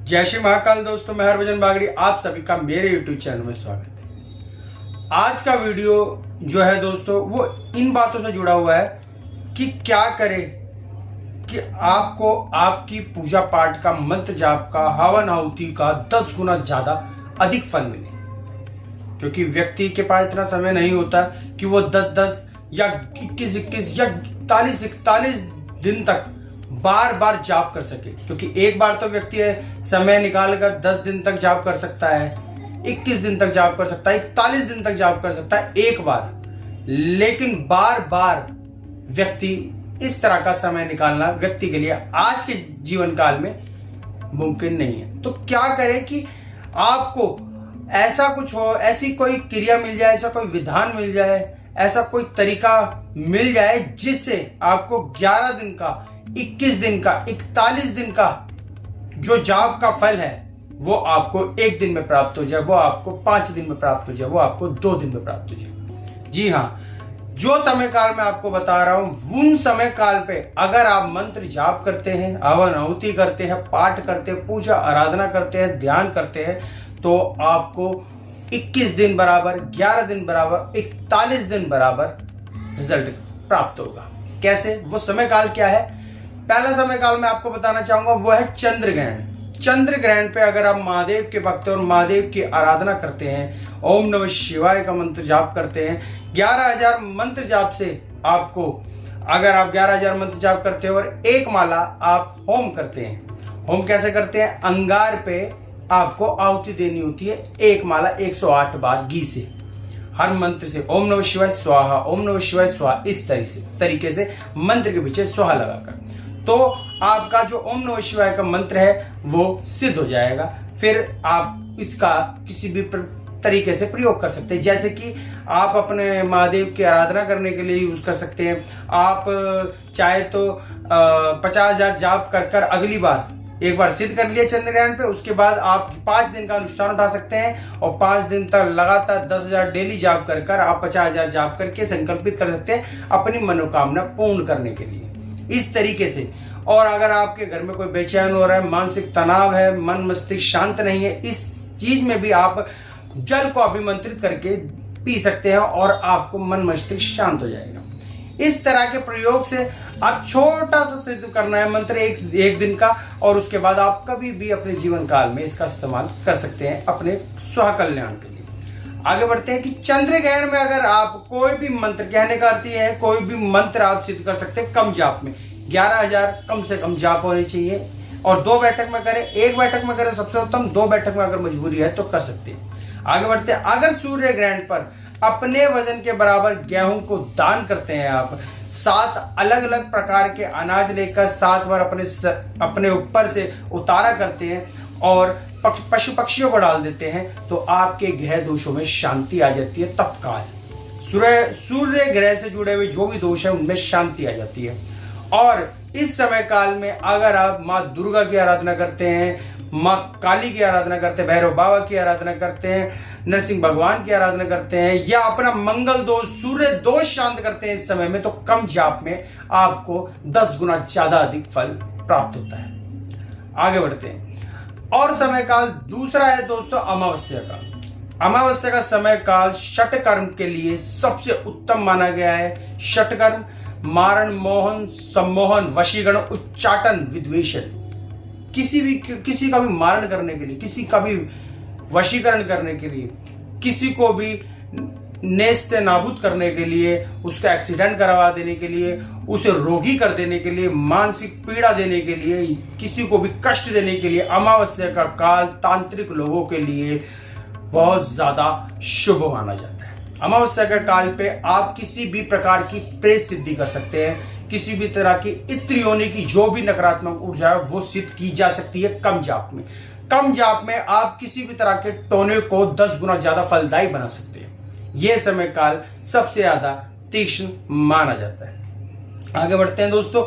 जय श्री महाकाल दोस्तों, मैं हरभजन बागड़ी आप सभी का मेरे YouTube चैनल में स्वागत है। आज का वीडियो जो है दोस्तों वो इन बातों से जुड़ा हुआ है कि क्या करें कि आपको आपकी पूजा पाठ का, मंत्र जाप का, हवन आहुति का 10 गुना ज्यादा अधिक फल मिले। क्योंकि व्यक्ति के पास इतना समय नहीं होता कि वो 10 या 21 या 41 दिन तक बार बार जाप कर सके। क्योंकि एक बार तो व्यक्ति समय निकालकर 10 दिन तक जाप कर सकता है, 21 दिन तक जाप कर सकता है, 41 दिन तक जाप कर सकता है एक बार। लेकिन बार बार व्यक्ति इस तरह का समय निकालना व्यक्ति के लिए आज के जीवन काल में मुमकिन नहीं है। तो क्या करें कि आपको ऐसा कुछ हो, ऐसी कोई क्रिया मिल जाए, ऐसा कोई विधान मिल जाए, ऐसा कोई तरीका मिल जाए जिससे आपको 11 दिन का, 21 दिन का, 41 दिन का जो जाप का फल है वो आपको एक दिन में प्राप्त हो जाए, वो आपको 5 दिन में प्राप्त हो जाए, वो आपको 2 दिन में प्राप्त हो जाए। जी हाँ, जो समय काल मैं आपको बता रहा हूं उन समय काल पे अगर आप मंत्र जाप करते हैं, हवन आहुति करते हैं, पाठ करते हैं, पूजा आराधना करते हैं, ध्यान करते हैं, तो आपको 21 दिन बराबर, 11 दिन बराबर, 41 दिन बराबर रिजल्ट प्राप्त होगा। कैसे? वो समय काल क्या है? पहला समय काल मैं आपको बताना चाहूंगा वो है चंद्र ग्रहण। चंद्र ग्रहण पे अगर आप महादेव के भक्त और महादेव की आराधना करते हैं, ओम नमः शिवाय का मंत्र जाप करते हैं, 11,000 मंत्र जाप से आपको, अगर आप 11,000 मंत्र जाप करते हो और एक माला आप होम करते हैं। होम कैसे करते हैं? अंगार पे आपको आहुति देनी होती है, एक माला 108 बार घी से, हर मंत्र से ओम नमः शिवाय स्वाहा, ओम नमः शिवाय स्वाहा, इस तरीके से मंत्र के पीछे स्वाहा लगाकर, तो आपका जो ओम नमः शिवाय का मंत्र है वो सिद्ध हो जाएगा। फिर आप इसका किसी भी तरीके से प्रयोग कर सकते हैं। जैसे कि आप अपने महादेव की आराधना करने के लिए यूज कर सकते हैं। आप चाहे तो 50,000 जाप कर अगली बार एक बार सिद्ध कर लिया चंद्र ग्रहण पे, उसके बाद आप 5 दिन का अनुष्ठान उठा सकते हैं और 5 दिन तक लगातार 10,000 डेली जाप कर आप 50,000 जाप करके संकल्पित कर सकते हैं अपनी मनोकामना पूर्ण करने के लिए, इस तरीके से। और अगर आपके घर में कोई बेचैन हो रहा है, मानसिक तनाव है, मन मस्तिष्क शांत नहीं है, इस चीज में भी आप जल को अभिमंत्रित करके पी सकते हैं और आपको मन मस्तिष्क शांत हो जाएगा। इस तरह के प्रयोग से आप छोटा सा सिद्ध करना है मंत्र एक दिन का, और उसके बाद आप कभी भी अपने जीवन काल में इसका इस्तेमाल कर सकते हैं अपने स्व कल्याण के लिए। आगे बढ़ते हैं कि चंद्र ग्रहण में अगर आप कोई भी मंत्र, कहने का अर्थ यह है कोई भी मंत्र आप सिद्ध कर सकते हैं कम जाप में। 11,000 कम से कम जाप होनी चाहिए और 2 बैठक में करें। एक बैठक में करें सबसे उत्तम, 2 बैठक में अगर मजबूरी है तो कर सकते हैं। आगे बढ़ते हैं, अगर सूर्य ग्रहण पर अपने वजन के बराबर गेहूं को दान करते हैं आप, 7 अलग अलग प्रकार के अनाज लेकर 7 बार अपने ऊपर से उतारा करते हैं और पशु पक्षियों को डाल देते हैं, तो आपके ग्रह दोषों में शांति आ जाती है तत्काल। सूर्य ग्रह से जुड़े हुए जो भी दोष है उनमें शांति आ जाती है। और इस समय काल में अगर आप माँ दुर्गा की आराधना करते हैं, माँ काली की आराधना करते हैं, भैरव बाबा की आराधना करते हैं, नरसिंह भगवान की आराधना करते हैं, या अपना मंगल दोष, सूर्य दोष शांत करते हैं इस समय में, तो कम जाप में आपको 10 गुना ज्यादा अधिक फल प्राप्त होता है। आगे बढ़ते हैं, और समय काल दूसरा है दोस्तों अमावस्या का। अमावस्या का समय काल षटकर्म के लिए सबसे उत्तम माना गया है। षटकर्म मारण, मोहन, सम्मोहन, वशीकरण, उच्चाटन, विद्वेषण, किसी का भी मारण करने के लिए, किसी का भी वशीकरण करने के लिए, किसी को भी नेस्त नाबूद करने के लिए, उसका एक्सीडेंट करवा देने के लिए, उसे रोगी कर देने के लिए, मानसिक पीड़ा देने के लिए, किसी को भी कष्ट देने के लिए अमावस्या का काल तांत्रिक लोगों के लिए बहुत ज्यादा शुभ माना जाता है। अमावस्या के काल पे आप किसी भी प्रकार की प्रेत सिद्धि कर सकते हैं, किसी भी तरह की इत्र योनि की जो भी नकारात्मक ऊर्जा है वो सिद्ध की जा सकती है कम जाप में। कम जाप में आप किसी भी तरह के टोने को 10 गुना ज्यादा फलदायी बना सकते हैं। यह समय काल सबसे ज्यादा तीक्ष्ण माना जाता है। आगे बढ़ते हैं दोस्तों,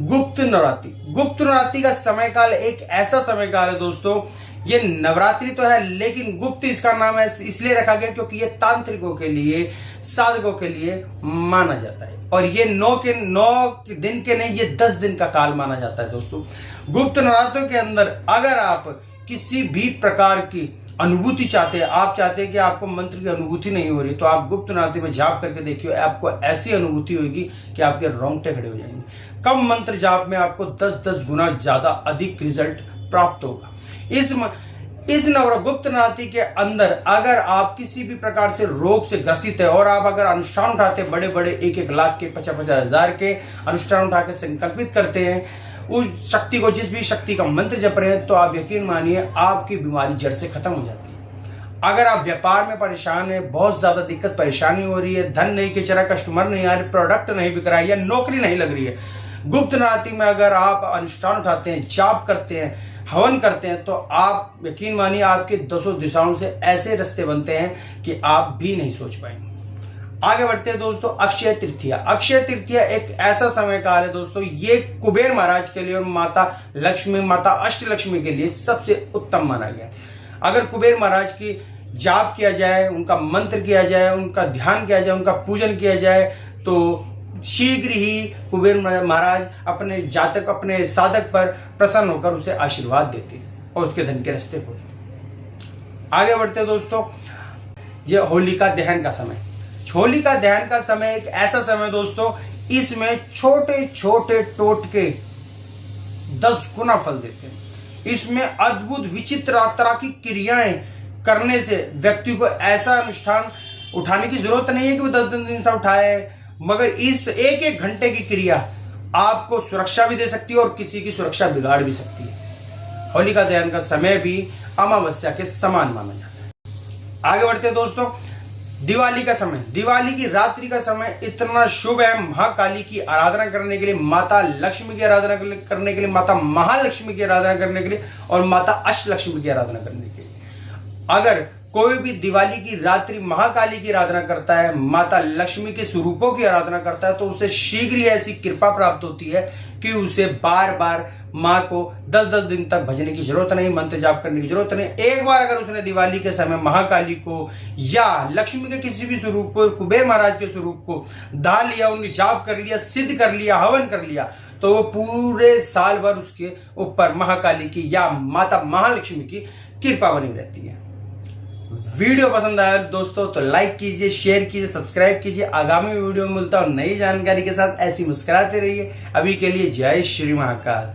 गुप्त नवरात्रि। गुप्त नवरात्रि का समय काल एक ऐसा समय काल है दोस्तों, ये नवरात्रि तो है लेकिन गुप्त इसका नाम है इसलिए रखा गया क्योंकि ये तांत्रिकों के लिए, साधकों के लिए माना जाता है। और ये 9 दिन के नहीं, ये 10 दिन का काल माना जाता है दोस्तों। गुप्त नवरात्रों के अंदर अगर आप किसी भी प्रकार की अनुभूति चाहते हैं, आप चाहते हैं कि आपको मंत्र की अनुभूति नहीं हो रही, तो आप गुप्त नाती में जाप करके देखिए, आपको ऐसी अनुभूति होगी कि आपके रोंगटे खड़े हो जाएंगे। कम मंत्र जाप में आपको 10-10 गुना ज्यादा अधिक रिजल्ट प्राप्त होगा। इस नवग्रह नाती के अंदर अगर आप किसी भी प्रकार से रोग से ग्रसित है और आप अगर अनुष्ठान उठाते हैं, बड़े बड़े 1-1 लाख के 50-50 हजार के अनुष्ठान उठा के संकल्पित करते हैं, उस शक्ति को, जिस भी शक्ति का मंत्र जप रहे हैं, तो आप यकीन मानिए आपकी बीमारी जड़ से खत्म हो जाती है। अगर आप व्यापार में परेशान है, बहुत ज्यादा दिक्कत परेशानी हो रही है, धन नहीं खिंच रहा, कस्टमर नहीं आ रहे, प्रोडक्ट नहीं बिक रहा है या नौकरी नहीं लग रही है, गुप्त नाती में अगर आप अनुष्ठान उठाते हैं, जाप करते हैं, हवन करते हैं, तो आप यकीन मानिए आपके 200 दिशाओं से ऐसे रास्ते बनते हैं कि आप भी नहीं सोच पाएंगे। आगे बढ़ते हैं दोस्तों, अक्षय तृतीया। अक्षय तृतीया एक ऐसा समय काल है दोस्तों, ये कुबेर महाराज के लिए और माता लक्ष्मी, माता अष्टलक्ष्मी के लिए सबसे उत्तम माना गया है। अगर कुबेर महाराज की जाप किया जाए, उनका मंत्र किया जाए, उनका ध्यान किया जाए, उनका पूजन किया जाए, तो शीघ्र ही कुबेर महाराज अपने जातक, अपने साधक पर प्रसन्न होकर उसे आशीर्वाद देते और उसके धन के रास्ते खोलते। आगे बढ़ते हैं दोस्तों, ये होलिका दहन का समय। होलिका दहन का समय एक ऐसा समय दोस्तों, इसमें छोटे छोटे टोटके 10 गुना फल देते हैं। इसमें अद्भुत विचित्र तरह की क्रियाएं करने से व्यक्ति को ऐसा अनुष्ठान उठाने की जरूरत नहीं है कि वो 10 दिन से उठाए, मगर इस 1-1 घंटे की क्रिया आपको सुरक्षा भी दे सकती है और किसी की सुरक्षा बिगाड़ भी सकती है। होलिका दहन का समय भी अमावस्या के समान माना जाता है। आगे बढ़ते हैं दोस्तों, दिवाली का समय। दिवाली की रात्रि का समय इतना शुभ है महाकाली की आराधना करने के लिए, माता लक्ष्मी की आराधना करने के लिए, माता महालक्ष्मी की आराधना करने के लिए और माता अष्टलक्ष्मी की आराधना करने के लिए। अगर कोई भी दिवाली की रात्रि महाकाली की आराधना करता है, माता लक्ष्मी के स्वरूपों की आराधना करता है, तो उसे शीघ्र ही ऐसी कृपा प्राप्त होती है कि उसे बार बार माँ को 10-10 दिन तक भजने की जरूरत नहीं, मंत्र जाप करने की जरूरत नहीं। एक बार अगर उसने दिवाली के समय महाकाली को या लक्ष्मी के किसी भी स्वरूप को, कुबेर महाराज के स्वरूप को धा लिया, उनकी जाप कर लिया, सिद्ध कर लिया, हवन कर लिया, तो वो पूरे साल भर उसके ऊपर महाकाली की या माता महालक्ष्मी की कृपा बनी रहती है। वीडियो पसंद आया दोस्तों तो लाइक कीजिए, शेयर कीजिए, सब्सक्राइब कीजिए। आगामी वीडियो में मिलता हूं नई जानकारी के साथ। ऐसी मुस्कुराते रहिए। अभी के लिए जय श्री महाकाल।